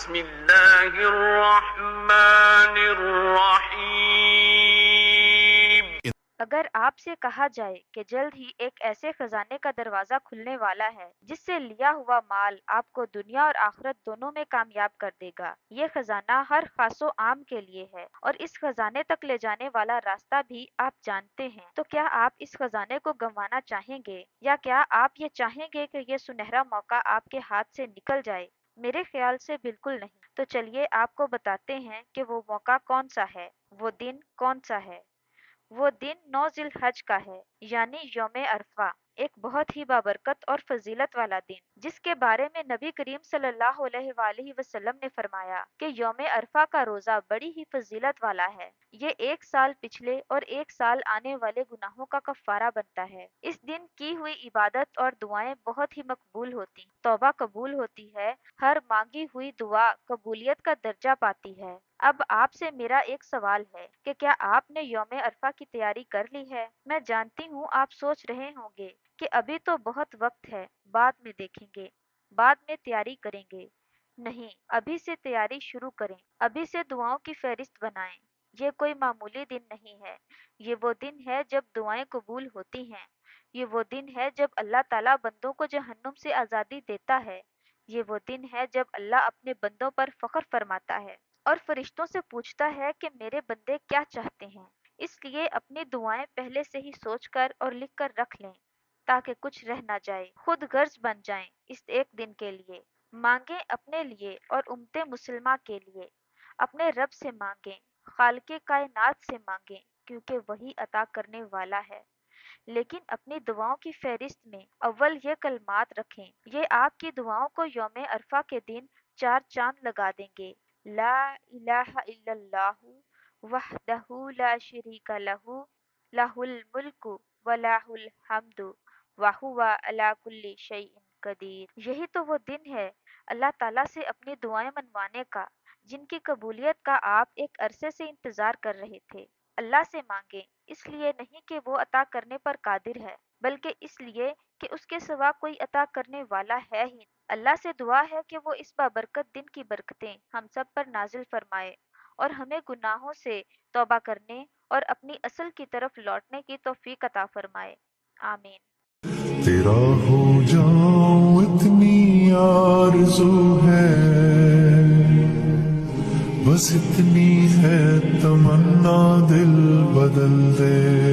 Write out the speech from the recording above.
بسم اللہ الرحمن الرحیم۔ اگر آپ سے کہا جائے کہ جلد ہی ایک ایسے خزانے کا دروازہ کھلنے والا ہے جس سے لیا ہوا مال آپ کو دنیا اور آخرت دونوں میں کامیاب کر دے گا، یہ خزانہ ہر خاص و عام کے لیے ہے اور اس خزانے تک لے جانے والا راستہ بھی آپ جانتے ہیں، تو کیا آپ اس خزانے کو گنوانا چاہیں گے یا کیا آپ یہ چاہیں گے کہ یہ سنہرا موقع آپ کے ہاتھ سے نکل جائے؟ میرے خیال سے بالکل نہیں۔ تو چلیے آپ کو بتاتے ہیں کہ وہ موقع کون سا ہے، وہ دن کون سا ہے۔ وہ دن 9 ذی الحج کا ہے، یعنی یوم عرفہ، ایک بہت ہی بابرکت اور فضیلت والا دن، جس کے بارے میں نبی کریم صلی اللہ علیہ وآلہ وسلم نے فرمایا کہ یوم عرفہ کا روزہ بڑی ہی فضیلت والا ہے، یہ 1 سال پچھلے اور 1 سال آنے والے گناہوں کا کفارہ بنتا ہے۔ اس دن کی ہوئی عبادت اور دعائیں بہت ہی مقبول ہوتی، توبہ قبول ہوتی ہے، ہر مانگی ہوئی دعا قبولیت کا درجہ پاتی ہے۔ اب آپ سے میرا ایک سوال ہے کہ کیا آپ نے یوم عرفہ کی تیاری کر لی ہے؟ میں جانتی ہوں آپ سوچ رہے ہوں گے کہ ابھی تو بہت وقت ہے، بعد میں دیکھیں گے، بعد میں تیاری کریں گے۔ نہیں، ابھی سے تیاری شروع کریں، ابھی سے دعاؤں کی فہرست بنائیں۔ یہ کوئی معمولی دن نہیں ہے، یہ وہ دن ہے جب دعائیں قبول ہوتی ہیں، یہ وہ دن ہے جب اللہ تعالیٰ بندوں کو جہنم سے آزادی دیتا ہے، یہ وہ دن ہے جب اللہ اپنے بندوں پر فخر فرماتا ہے اور فرشتوں سے پوچھتا ہے کہ میرے بندے کیا چاہتے ہیں۔ اس لیے اپنی دعائیں پہلے سے ہی سوچ کر اور لکھ کر رکھ لیں تاکہ کچھ رہ نہ جائے، خود غرض بن جائیں اس ایک دن کے لیے۔ مانگیں اپنے لیے اور امت مسلمہ کے لیے، اپنے رب سے مانگیں، خالق کائنات سے مانگیں کیونکہ وہی عطا کرنے والا ہے۔ لیکن اپنی دعاؤں کی فہرست میں اول یہ کلمات رکھیں، یہ آپ کی دعاؤں کو یوم عرفہ کے دن 4 چاند لگا دیں گے۔ لا الہ الا اللہ وحدہ لا شریک لہ لہ الملک ولہ الحمد وہو علی کل شیء قدیر۔ یہی تو وہ دن ہے اللہ تعالیٰ سے اپنی دعائیں منوانے کا، جن کی قبولیت کا آپ ایک عرصے سے انتظار کر رہے تھے۔ اللہ سے مانگیں، اس لیے نہیں کہ وہ عطا کرنے پر قادر ہے، بلکہ اس لیے کہ اس کے سوا کوئی عطا کرنے والا ہے ہی نہیں۔ اللہ سے دعا ہے کہ وہ اس بابرکت دن کی برکتیں ہم سب پر نازل فرمائے اور ہمیں گناہوں سے توبہ کرنے اور اپنی اصل کی طرف لوٹنے کی توفیق عطا فرمائے، آمین۔ تیرا ہو جاؤں اتنی آرزو ہے، بس اتنی ہے تمنا، دل بدل دے۔